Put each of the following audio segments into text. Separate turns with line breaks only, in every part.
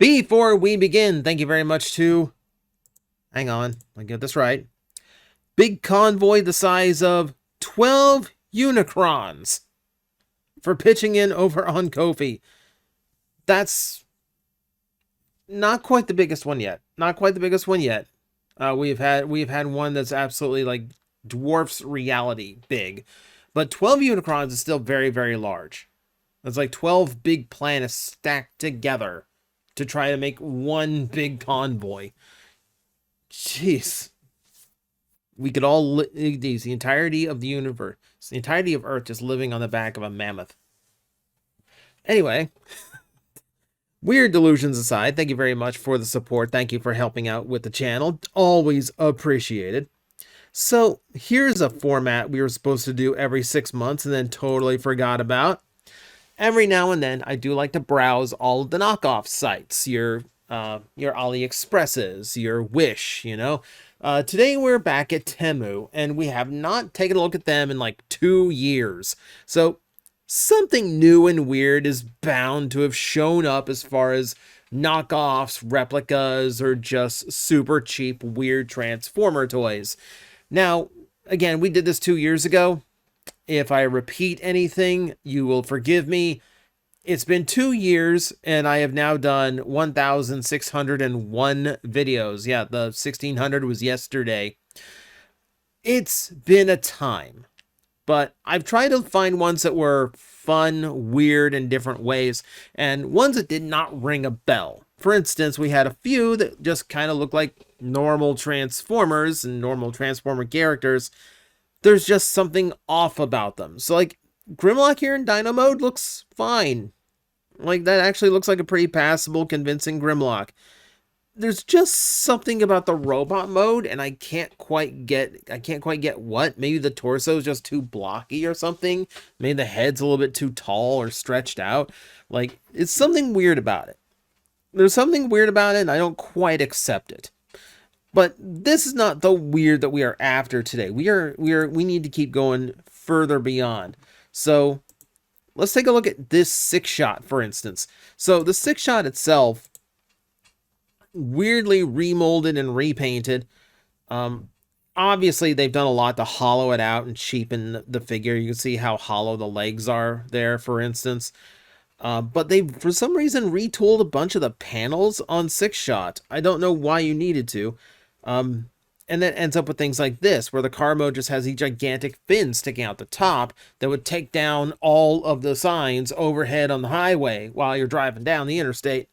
Before we begin, thank you very much to, hang on, I'll get this right, Big Convoy the size of 12 Unicrons for pitching in over on Ko-fi. That's not quite the biggest one yet. Not quite the biggest one yet. We've had one that's absolutely like dwarfs reality big, but 12 Unicrons is still very, very large. It's like 12 big planets stacked together to try to make one big convoy. Jeez. We could all the entirety of the universe, the entirety of Earth just living on the back of a mammoth. Anyway, weird delusions aside, thank you very much for the support. Thank you for helping out with the channel. Always appreciated. So here's a format we were supposed to do every 6 months and then totally forgot about. Every now and then, I do like to browse all of the knockoff sites, your AliExpresses, your Wish, you know. Today we're back at Temu, and we have not taken a look at them in like 2 years. So something new and weird is bound to have shown up as far as knockoffs, replicas, or just super cheap weird Transformer toys. Now, again, we did this 2 years ago. If I repeat anything, you will forgive me. It's been 2 years, and I have now done 1,601 videos. Yeah, the 1,600 was yesterday. It's been a time, but I've tried to find ones that were fun, weird, in different ways, and ones that did not ring a bell. For instance, we had a few that just kind of looked like normal Transformers and normal Transformer characters. There's just something off about them. So, like, Grimlock here in Dino mode looks fine. Like, that actually looks like a pretty passable, convincing Grimlock. There's just something about the robot mode, and I can't quite get what. Maybe the torso is just too blocky or something. Maybe the head's a little bit too tall or stretched out. Like, it's something weird about it. There's something weird about it, and I don't quite accept it. But this is not the weird that we are after today. We need to keep going further beyond. So let's take a look at this 6-shot, for instance. So the 6-shot itself, weirdly remolded and repainted. Obviously, they've done a lot to hollow it out and cheapen the figure. You can see how hollow the legs are there, for instance. But they, for some reason, retooled a bunch of the panels on 6-shot. I don't know why you needed to. And that ends up with things like this, where the car mode just has a gigantic fin sticking out the top that would take down all of the signs overhead on the highway while you're driving down the interstate.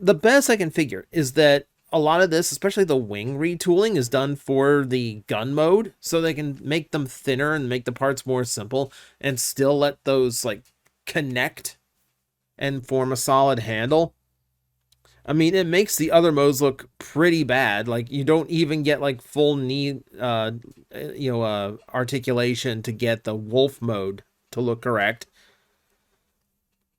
The best I can figure is that a lot of this, especially the wing retooling, is done for the gun mode, so they can make them thinner and make the parts more simple and still let those like connect and form a solid handle. I mean, it makes the other modes look pretty bad. Like, you don't even get like full knee, articulation to get the wolf mode to look correct.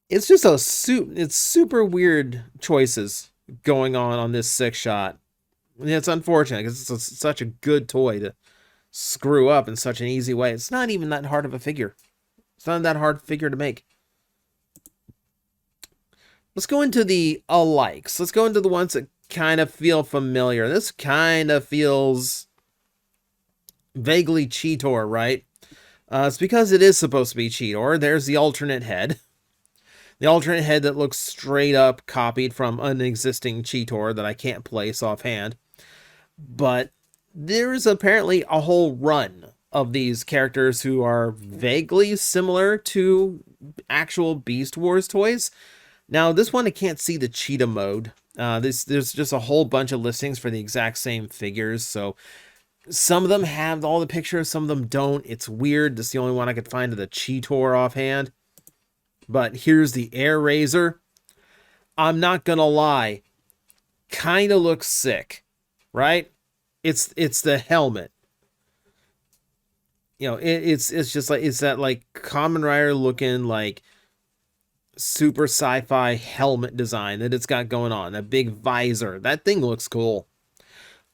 It's just it's super weird choices going on this 6-shot. It's unfortunate because it's such a good toy to screw up in such an easy way. It's not even that hard of a figure. It's not that hard figure to make. Let's go into the alikes. Let's go into the ones that kind of feel familiar. This kind of feels vaguely Cheetor, right? It's because it is supposed to be Cheetor. There's the alternate head. The alternate head that looks straight up copied from an existing Cheetor that I can't place offhand. But there's apparently a whole run of these characters who are vaguely similar to actual Beast Wars toys. Now, this one, I can't see the cheetah mode. There's just a whole bunch of listings for the exact same figures. So some of them have all the pictures, some of them don't. It's weird. This is the only one I could find of the Cheetor offhand. But here's the Air Razor. I'm not going to lie. Kind of looks sick, right? It's the helmet. You know, it's just like, it's that like Kamen Rider looking like super sci-fi helmet design that it's got going on. A big visor. That thing looks cool.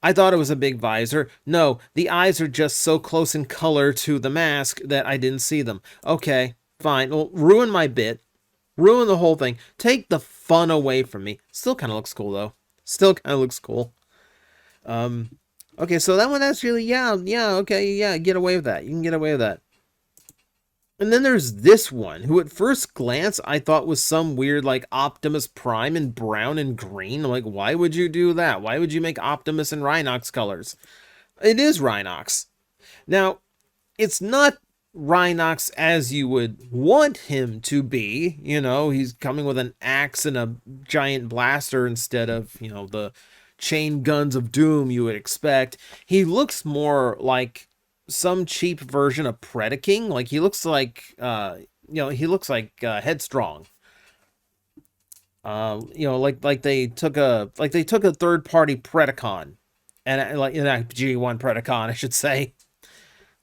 I thought it was a big visor. No, the eyes are just so close in color to the mask that I didn't see them. Okay, fine. Well, ruin my bit. Ruin the whole thing. Take the fun away from me. Still kind of looks cool, though. Still kind of looks cool. Okay, so that one actually, yeah, okay, yeah, get away with that. You can get away with that. And then there's this one, who at first glance I thought was some weird, like, Optimus Prime in brown and green. I'm like, why would you do that? Why would you make Optimus in Rhinox colors? It is Rhinox. Now, it's not Rhinox as you would want him to be. You know, he's coming with an axe and a giant blaster instead of, you know, the chain guns of doom you would expect. He looks more like some cheap version of Predaking. Like, he looks like, he looks like Headstrong. Like they took a third-party Predacon, and like in a G1 Predacon, I should say.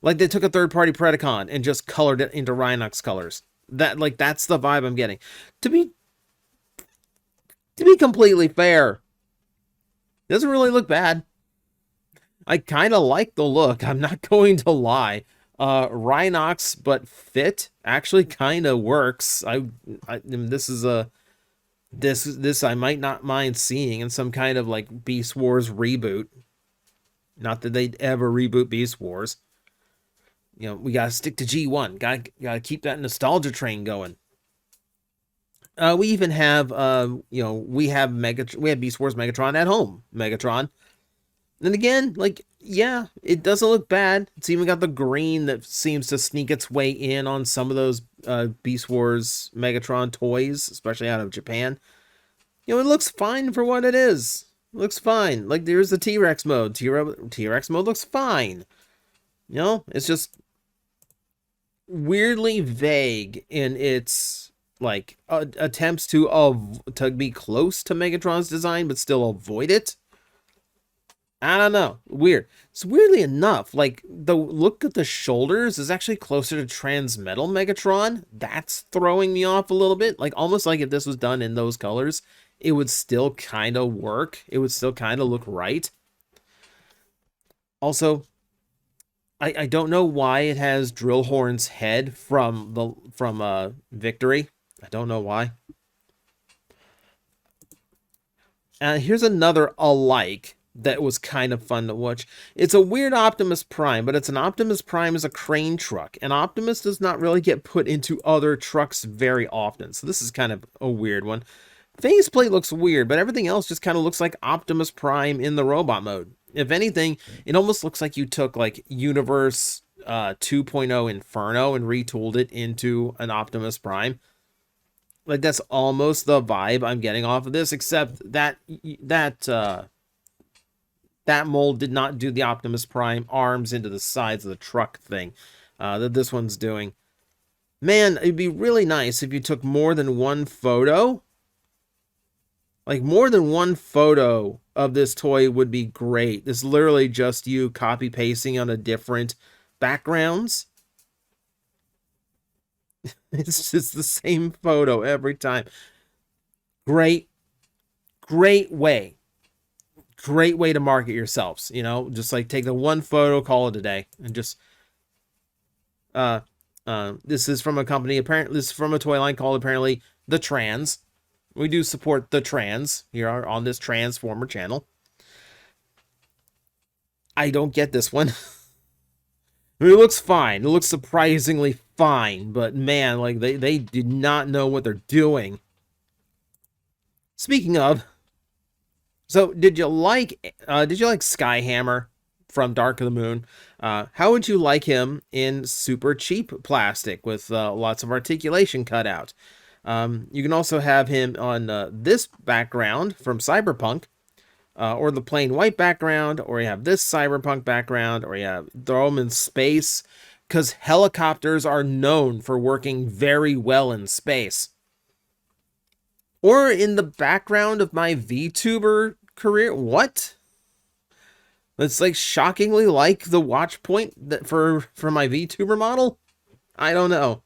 Like, they took a third-party Predacon and just colored it into Rhinox colors. That's the vibe I'm getting. To be completely fair, it doesn't really look bad. I kind of like the look. I'm not going to lie. Rhinox but fit actually kind of works. This is a this I might not mind seeing in some kind of like Beast Wars reboot. Not that they'd ever reboot Beast Wars. You know, we gotta stick to G1. Gotta keep that nostalgia train going. We even have we have Beast Wars Megatron at home. Megatron. And again, like, yeah, it doesn't look bad. It's even got the green that seems to sneak its way in on some of those Beast Wars Megatron toys, especially out of Japan. You know, it looks fine for what it is. It looks fine. Like, there's the T-Rex mode. T-Rex mode looks fine. You know, it's just weirdly vague in its, like, attempts to be close to Megatron's design, but still avoid it. I don't know. Weird. So weirdly enough, like, the look at the shoulders is actually closer to Transmetal Megatron. That's throwing me off a little bit. Like, almost like if this was done in those colors, it would still kind of work. It would still kind of look right. Also, I don't know why it has Drillhorn's head from Victory. I don't know why. Here's another alike that was kind of fun to watch. It's a weird Optimus Prime, but it's an Optimus Prime as a crane truck, and Optimus does not really get put into other trucks very often, so this is kind of a weird one. Faceplate looks weird, but everything else just kind of looks like Optimus Prime in the robot mode. If anything, it almost looks like you took, like, Universe 2.0 Inferno and retooled it into an Optimus Prime. Like, that's almost the vibe I'm getting off of this, except that mold did not do the Optimus Prime arms into the sides of the truck thing that this one's doing. Man, it'd be really nice if you took more than one photo. Like, more than one photo of this toy would be great. This is literally just you copy-pasting on a different backgrounds. It's just the same photo every time. Great way. Great way to market yourselves, you know, just like take the one photo, call it a day, and just this is from a company, apparently this is from a toy line called apparently The Trans. We do support The Trans here on this Transformer channel. I don't get this one. I mean, it looks fine. It looks surprisingly fine, but man, like they did not know what they're doing. Speaking of, so did you like Skyhammer from Dark of the Moon? How would you like him in super cheap plastic with lots of articulation cut out? You can also have him on this background from Cyberpunk, or the plain white background, or you have this Cyberpunk background, or you throw him in space, because helicopters are known for working very well in space. Or in the background of my VTuber career. What? It's like shockingly like the watch point that for my VTuber model? I don't know.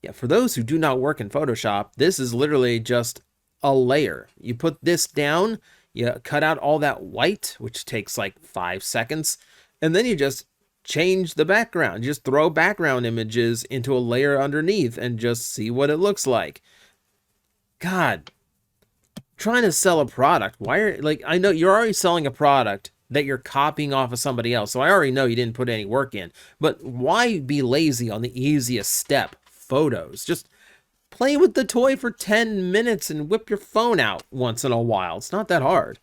Yeah, for those who do not work in Photoshop, this is literally just a layer. You put this down, you cut out all that white, which takes like 5 seconds, and then you just change the background. Just throw background images into a layer underneath and just see what it looks like. God, trying to sell a product. Why are, like, I know you're already selling a product that you're copying off of somebody else, so I already know you didn't put any work in. But why be lazy on the easiest step? Photos. Just play with the toy for 10 minutes and whip your phone out once in a while. It's not that hard.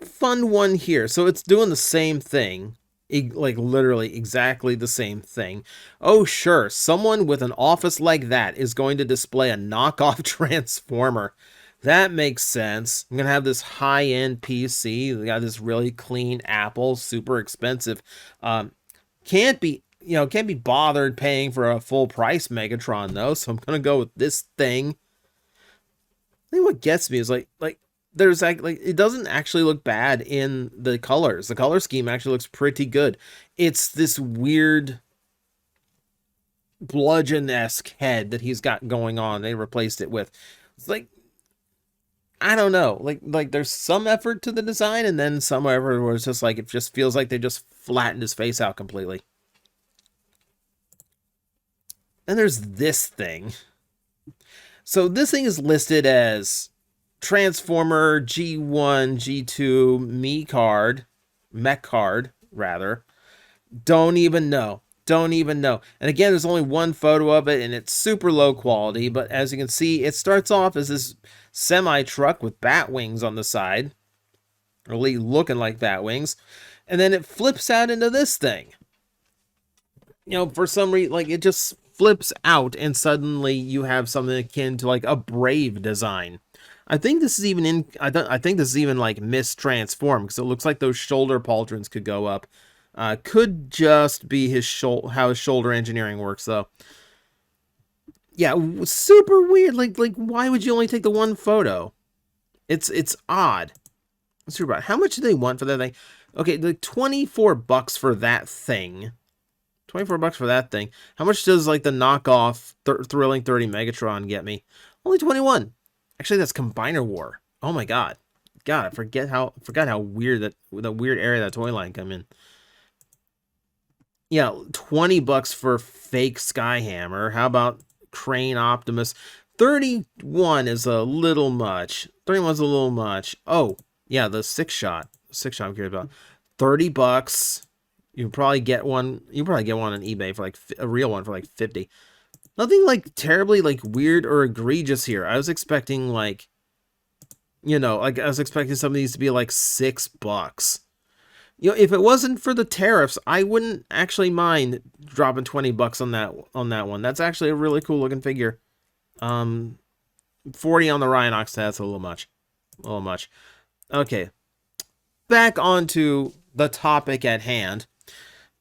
Fun one here. So it's doing the same thing. Like literally exactly the same thing. Oh sure, someone with an office like that is going to display a knockoff transformer. That makes sense. I'm gonna have this high-end PC. We got this really clean Apple, super expensive. Can't be bothered paying for a full price Megatron though. So I'm gonna go with this thing. I think what gets me is like there's like it doesn't actually look bad in the colors. The color scheme actually looks pretty good. It's this weird bludgeon-esque head that he's got going on. They replaced it with. It's like, I don't know. Like there's some effort to the design, and then some effort where it's just like it just feels like they just flattened his face out completely. And there's this thing. So this thing is listed as Transformer G1, G2 mech card, rather. Don't even know. And again, there's only one photo of it, and it's super low quality, but as you can see, it starts off as this semi-truck with bat wings on the side, or at least looking like bat wings, and then it flips out into this thing. You know, for some reason, like, it just flips out, and suddenly you have something akin to, like, a Brave design. I think this is even I think this is even like mistransformed because it looks like those shoulder pauldrons could go up. Could just be how his shoulder engineering works though. Yeah, super weird. Like why would you only take the one photo? It's odd. Super odd. How much do they want for that thing? Okay, like $24 for that thing. $24 for that thing. How much does like the knockoff Thrilling 30 Megatron get me? Only 21. Actually, that's Combiner War. Oh my god. I forgot how weird the weird area that toy line come in. Yeah, $20 for fake Skyhammer. How about Crane Optimus? 31 is a little much. 31's a little much. Oh, yeah, the six shot I'm curious about. $30. You can probably get one. You probably get one on eBay for like a real one for like 50. Nothing like terribly like weird or egregious here. I was expecting like, you know, like I was expecting some of these to be like $6. You know, if it wasn't for the tariffs, I wouldn't actually mind dropping $20 on that one. That's actually a really cool looking figure. 40 on the Rhinox. That's a little much. Okay, back onto the topic at hand.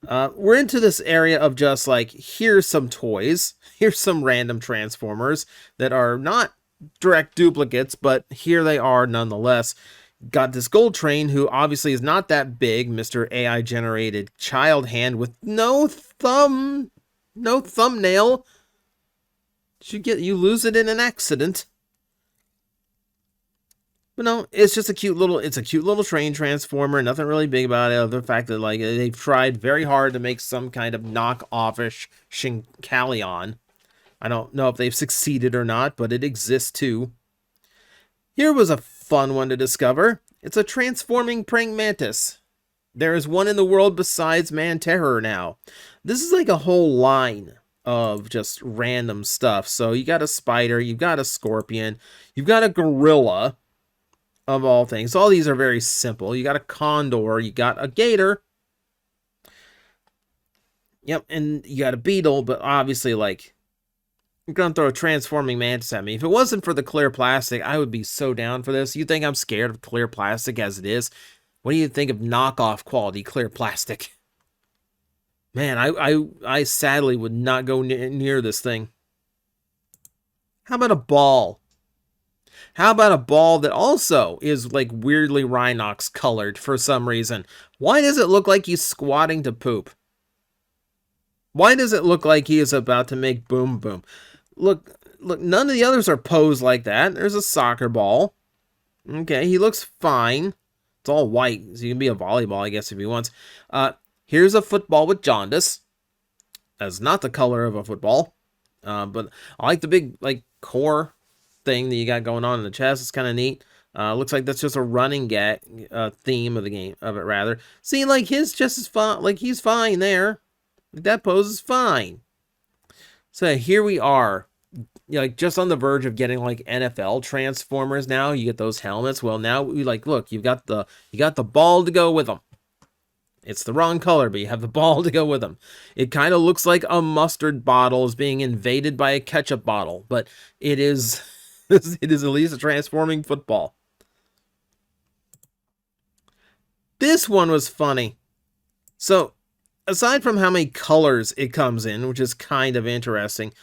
We're into this area of just like, here's some toys, here's some random Transformers that are not direct duplicates, but here they are nonetheless. Got this Gold Train, who obviously is not that big, Mr. AI generated child hand with no thumbnail. You lose it in an accident. But no, it's just a cute little train transformer. Nothing really big about it, other than the fact that like they've tried very hard to make some kind of knockoff-ish Shinkalion. I don't know if they've succeeded or not, but it exists too. Here was a fun one to discover. It's a transforming praying mantis. There is one in the world besides Man-Terror now. This is like a whole line of just random stuff. So you got a spider, you've got a scorpion, you've got a gorilla, of all things. All these are very simple. You got a condor, you got a gator. Yep, and you got a beetle, but obviously, like, you're gonna throw a transforming mantis at me. If it wasn't for the clear plastic, I would be so down for this. You think I'm scared of clear plastic as it is? What do you think of knockoff quality clear plastic? Man, I sadly would not go near this thing. How about a ball? How about a ball that also is like weirdly Rhinox colored for some reason? Why does it look like he's squatting to poop? Why does it look like he is about to make boom boom? Look, none of the others are posed like that. There's a soccer ball. Okay, he looks fine. It's all white, so you can be a volleyball, I guess, if you want. Here's a football with jaundice. That's not the color of a football. But I like the big, like, core thing that you got going on in the chest. It's kind of neat. Looks like that's just a running gag theme of the game, of it, rather. See, like, his just is fine. Like, he's fine there. Like, that pose is fine. So here we are. Like, just on the verge of getting, like, NFL Transformers now. You get those helmets. Well, now we, like, look, you got the ball to go with them. It's the wrong color, but you have the ball to go with them. It kind of looks like a mustard bottle is being invaded by a ketchup bottle, but it is it is at least a transforming football. This one was funny. So, aside from how many colors it comes in, which is kind of interesting,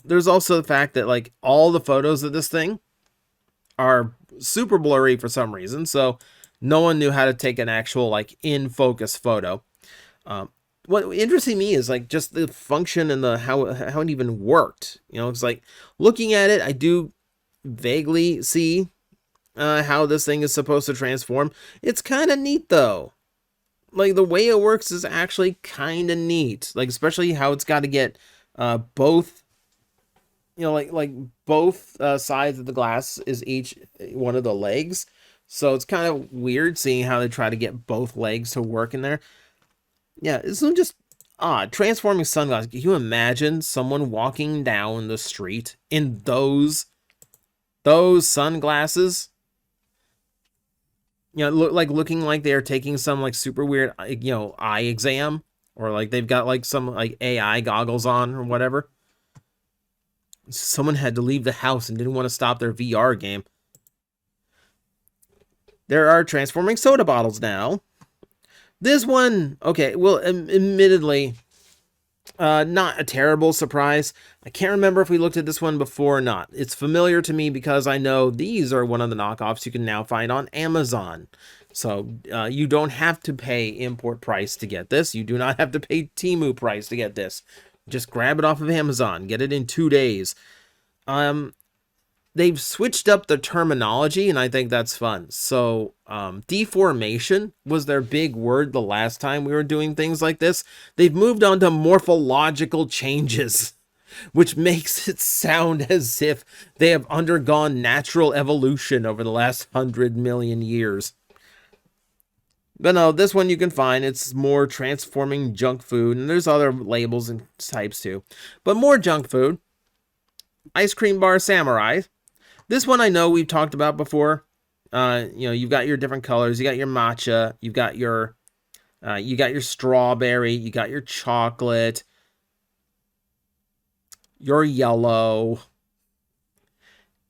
there's also the fact that, like, all the photos of this thing are super blurry for some reason, so no one knew how to take an actual, like, in-focus photo. What interesting me is, like, just the function and the how it even worked. You know, it's like, looking at it, I do vaguely see how this thing is supposed to transform. It's kind of neat, though. Like, the way it works is actually kind of neat. Like, especially how it's got to get both, you know, like both sides of the glass is each one of the legs. So it's kind of weird seeing how they try to get both legs to work in there. Yeah, it's just odd. Transforming sunglasses. Can you imagine someone walking down the street in those sunglasses? You know, looking like they're taking some, like, super weird, you know, eye exam, or like they've got, like, some, like, AI goggles on or whatever. Someone had to leave the house and didn't want to stop their VR game. There are transforming soda bottles now. This one, okay, well, admittedly, not a terrible surprise. I can't remember if we looked at this one before or not. It's familiar to me because I know these are one of the knockoffs you can now find on Amazon. So you don't have to pay import price to get this. You do not have to pay Temu price to get this. Just grab it off of Amazon. Get it in 2 days. They've switched up the terminology, and I think that's fun. So, deformation was their big word the last time we were doing things like this. They've moved on to morphological changes, which makes it sound as if they have undergone natural evolution over the last 100 million years. But no, this one you can find. It's more transforming junk food, and there's other labels and types too. But more junk food. Ice cream bar samurai. This one I know we've talked about before. You know, you've got your different colors. You got your matcha. You got your strawberry. You got your chocolate. Your yellow.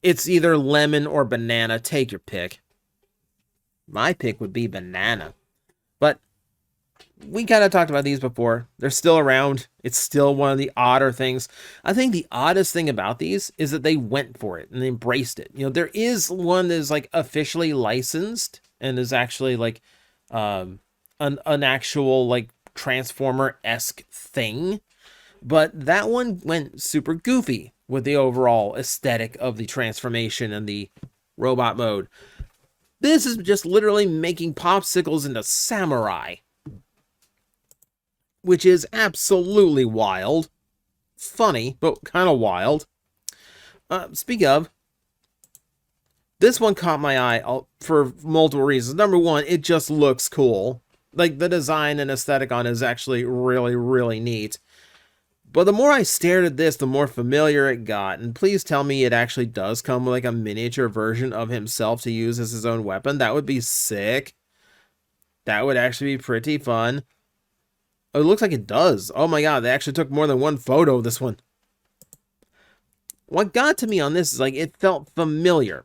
It's either lemon or banana. Take your pick. My pick would be banana. But we kind of talked about these before. They're still around. It's still one of the odder things. I think the oddest thing about these is that they went for it and they embraced it. You know, there is one that is, like, officially licensed and is actually, like, an actual, like, Transformer-esque thing. But that one went super goofy with the overall aesthetic of the transformation and the robot mode. This is just literally making popsicles into samurai, which is absolutely wild. Funny, but kind of wild. Speak of, this one caught my eye for multiple reasons. Number one, it just looks cool. Like, the design and aesthetic on it is actually really, really neat. But the more I stared at this, the more familiar it got. And please tell me it actually does come with, like, a miniature version of himself to use as his own weapon. That would be sick. That would actually be pretty fun. Oh, it looks like it does. Oh my god, they actually took more than one photo of this one. What got to me on this is, like, it felt familiar.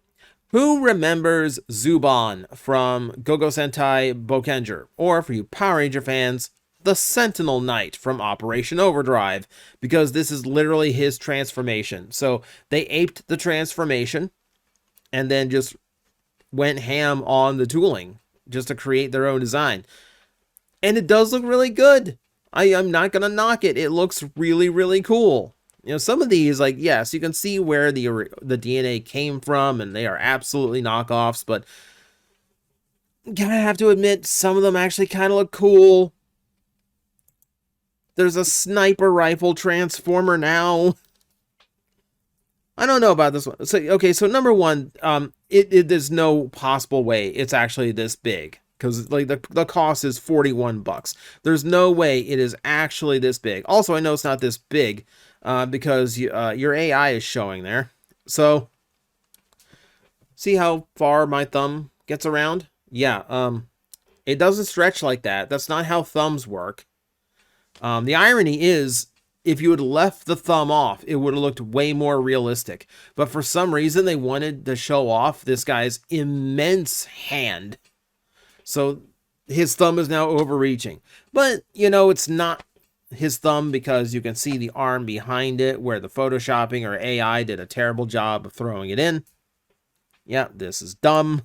Who remembers Zubon from Go-Go Sentai Bokenger? Or, for you Power Ranger fans, the Sentinel Knight from Operation Overdrive, because this is literally his transformation. So they aped the transformation and then just went ham on the tooling just to create their own design. And it does look really good. I'm not going to knock it. It looks really, really cool. You know, some of these, like, yes, you can see where the DNA came from, and they are absolutely knockoffs, but Gotta have to admit, some of them actually kind of look cool. There's a sniper rifle transformer now. I don't know about this one. So, okay, so number one, there's no possible way it's actually this big. Because like the cost is $41. There's no way it is actually this big. Also, I know it's not this big because your AI is showing there. So, see how far my thumb gets around? Yeah, it doesn't stretch like that. That's not how thumbs work. The irony is, if you had left the thumb off, it would have looked way more realistic. But for some reason, they wanted to show off this guy's immense hand. So his thumb is now overreaching. But, you know, it's not his thumb because you can see the arm behind it where the photoshopping or AI did a terrible job of throwing it in. Yeah, this is dumb.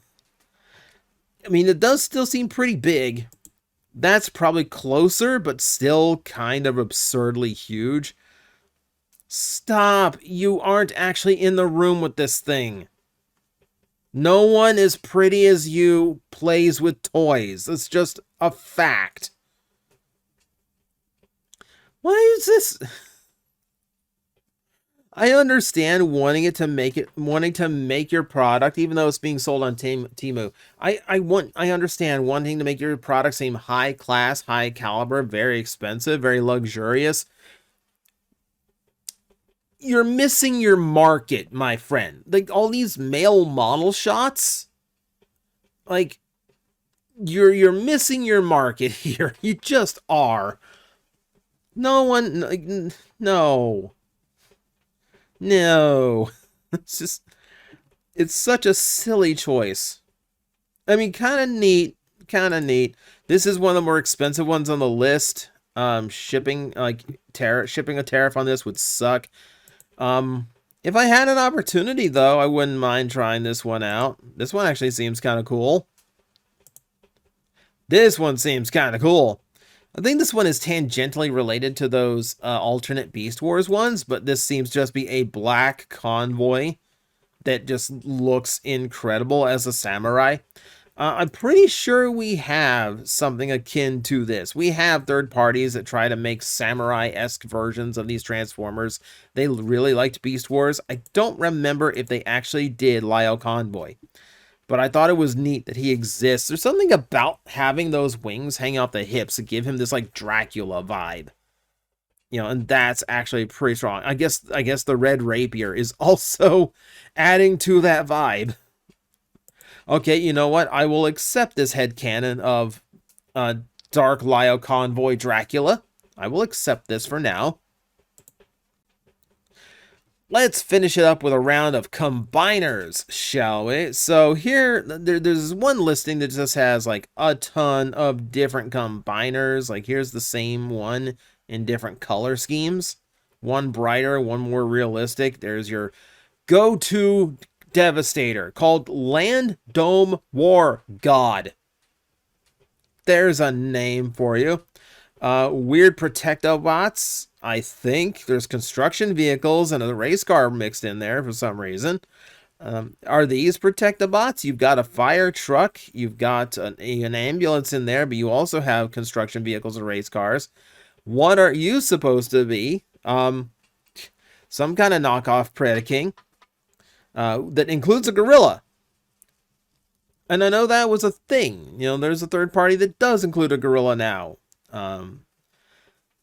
I mean, it does still seem pretty big. That's probably closer, but still kind of absurdly huge. Stop! You aren't actually in the room with this thing. No one as pretty as you plays with toys. It's just a fact. Why is this? I understand wanting to make your product, even though it's being sold on Temu. I understand wanting to make your product seem high class, high caliber, very expensive, very luxurious. You're missing your market, my friend. Like all these male model shots, like you're missing your market here. You just are. No one, like, no. No. It's such a silly choice. I mean, kind of neat. This is one of the more expensive ones on the list. Shipping a tariff on this would suck. If I had an opportunity, though, I wouldn't mind trying this one out. This one actually seems kind of cool. This one seems kind of cool. I think this one is tangentially related to those alternate Beast Wars ones, but this seems to just be a black convoy that just looks incredible as a samurai. I'm pretty sure we have something akin to this. We have third parties that try to make samurai-esque versions of these Transformers. They really liked Beast Wars. I don't remember if they actually did Lio Convoy, but I thought it was neat that he exists. There's something about having those wings hang off the hips to give him this like Dracula vibe. You know, and that's actually pretty strong. I guess the red rapier is also adding to that vibe. Okay, you know what? I will accept this headcanon of Dark Lio Convoy Dracula. I will accept this for now. Let's finish it up with a round of combiners, shall we? So here, there's one listing that just has like a ton of different combiners. Like here's the same one in different color schemes. One brighter, one more realistic. There's your go-to Devastator called Land Dome War God. There's a name for you. Weird Protectobots. I think there's construction vehicles and a race car mixed in there for some reason. Are these Protectobots? You've got a fire truck. You've got an ambulance in there, but you also have construction vehicles and race cars. What are you supposed to be? Some kind of knockoff Predaking that includes a gorilla. And I know that was a thing. You know, there's a third party that does include a gorilla now.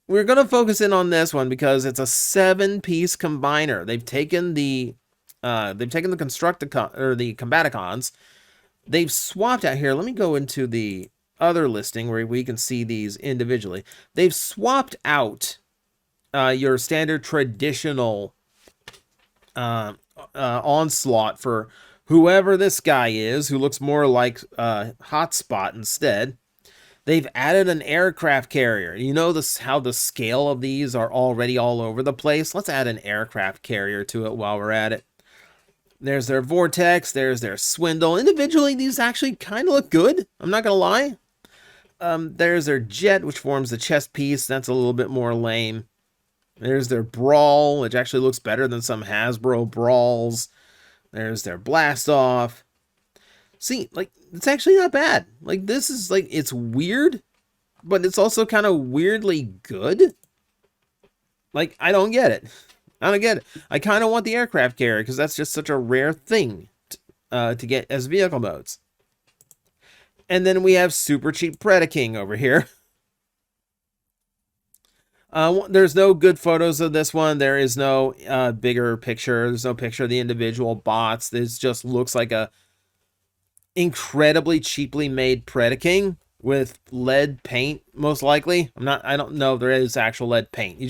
We're going to focus in on this one because it's a 7-piece combiner. They've taken the Combaticons. They've swapped out here. Let me go into the other listing where we can see these individually. They've swapped out your standard traditional onslaught for whoever this guy is, who looks more like Hotspot instead. They've added an aircraft carrier. You know how the scale of these are already all over the place? Let's add an aircraft carrier to it while we're at it. There's their Vortex. There's their Swindle. Individually, these actually kind of look good. I'm not going to lie. There's their Jet, which forms the chest piece. That's a little bit more lame. There's their Brawl, which actually looks better than some Hasbro Brawls. There's their Blast Off. See, like, it's actually not bad. Like, this is, like, it's weird, but it's also kind of weirdly good. Like, I don't get it. I don't get it. I kind of want the aircraft carrier, because that's just such a rare thing to get as vehicle modes. And then we have super cheap Predaking over here. There's no good photos of this one. There is no bigger picture. There's no picture of the individual bots. This just looks like a incredibly cheaply made Predaking with lead paint, most likely. I don't know if there is actual lead paint.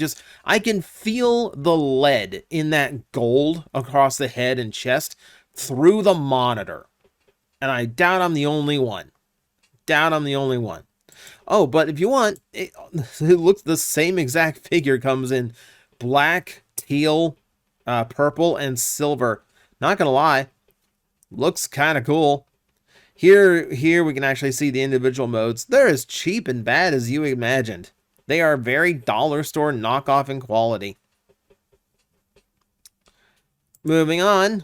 I can feel the lead in that gold across the head and chest through the monitor. And I doubt I'm the only one. Oh, but if you want, it looks the same exact figure comes in black, teal, purple, and silver. Not gonna lie, looks kind of cool. Here we can actually see the individual modes. They're as cheap and bad as you imagined. They are very dollar store knockoff in quality. Moving on,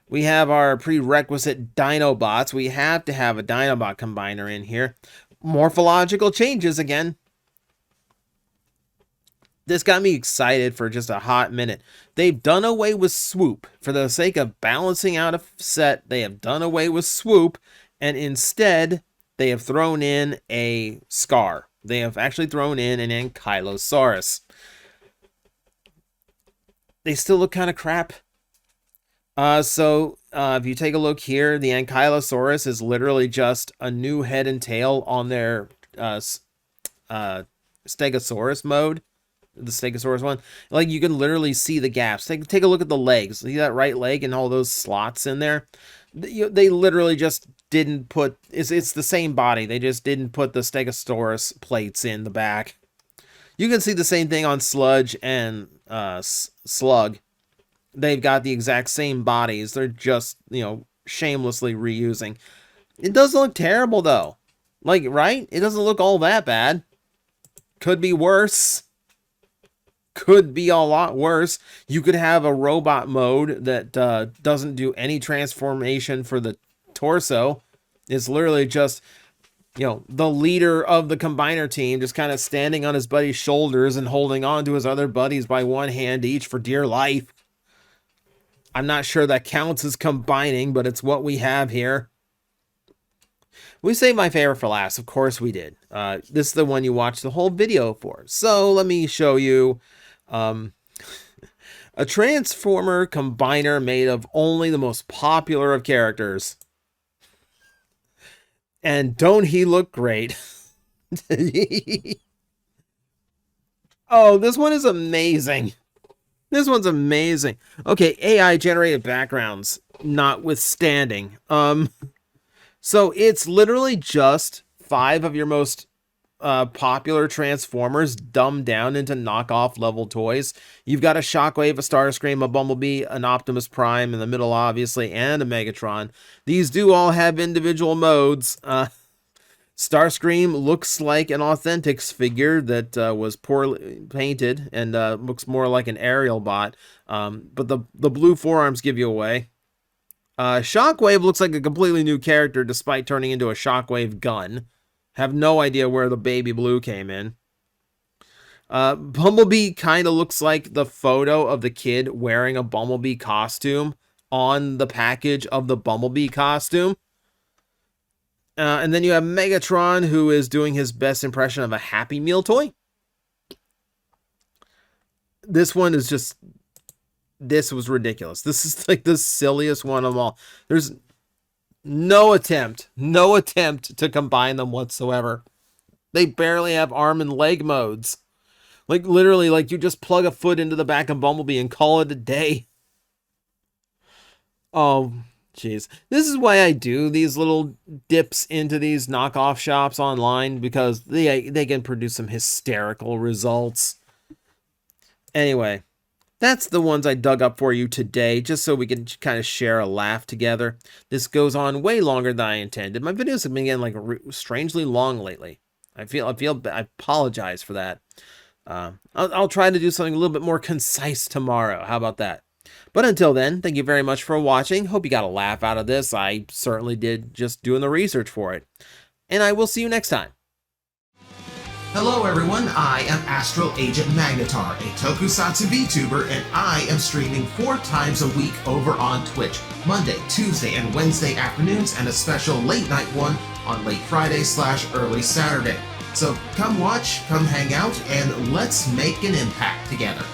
we have our prerequisite Dinobots. We have to have a Dinobot combiner in here. Morphological changes again. This got me excited for just a hot minute. They've done away with swoop. For the sake of balancing out a set, they have done away with swoop, and instead, they have thrown in a Scar. They have actually thrown in an Ankylosaurus. They still look kind of crap. If you take a look here, the Ankylosaurus is literally just a new head and tail on their Stegosaurus mode. The Stegosaurus one. Like, you can literally see the gaps. Take a look at the legs. See that right leg and all those slots in there? They literally just didn't put... It's the same body. They just didn't put the Stegosaurus plates in the back. You can see the same thing on Sludge and Slug. They've got the exact same bodies. They're just, shamelessly reusing. It doesn't look terrible, though. Like, right? It doesn't look all that bad. Could be worse. Could be a lot worse. You could have a robot mode that doesn't do any transformation for the torso. It's literally just, the leader of the combiner team just kind of standing on his buddy's shoulders and holding on to his other buddies by one hand each for dear life. I'm not sure that counts as combining, but it's what we have here. We saved my favorite for last. Of course we did. This is the one you watched the whole video for. So let me show you a Transformer combiner made of only the most popular of characters. And don't he look great? Oh, this one is amazing. This one's amazing. Okay, AI generated backgrounds notwithstanding. So it's literally just 5 of your most popular Transformers dumbed down into knockoff level toys. You've got a Shockwave, a Starscream, a Bumblebee, an Optimus Prime in the middle, obviously, and a Megatron. These do all have individual modes. Starscream looks like an Authentics figure that was poorly painted and looks more like an aerial bot. But the blue forearms give you away. Shockwave looks like a completely new character despite turning into a Shockwave gun. Have no idea where the baby blue came in. Bumblebee kind of looks like the photo of the kid wearing a Bumblebee costume on the package of the Bumblebee costume. And then you have Megatron, who is doing his best impression of a Happy Meal toy. This one is just... This was ridiculous. This is like the silliest one of all. There's no attempt to combine them whatsoever. They barely have arm and leg modes. Like, literally, like, you just plug a foot into the back of Bumblebee and call it a day. Oh... Jeez. This is why I do these little dips into these knockoff shops online, because they can produce some hysterical results. Anyway, that's the ones I dug up for you today, just so we can kind of share a laugh together. This goes on way longer than I intended. My videos have been getting like strangely long lately. I apologize for that. I'll try to do something a little bit more concise tomorrow. How about that? But until then, thank you very much for watching. Hope you got a laugh out of this. I certainly did, just doing the research for it. And I will see you next time.
Hello everyone, I am Astral Agent Magnetar, a Tokusatsu VTuber, and I am streaming 4 times a week over on Twitch, Monday, Tuesday, and Wednesday afternoons, and a special late night one on late Friday/early Saturday. So come watch, come hang out, and let's make an impact together.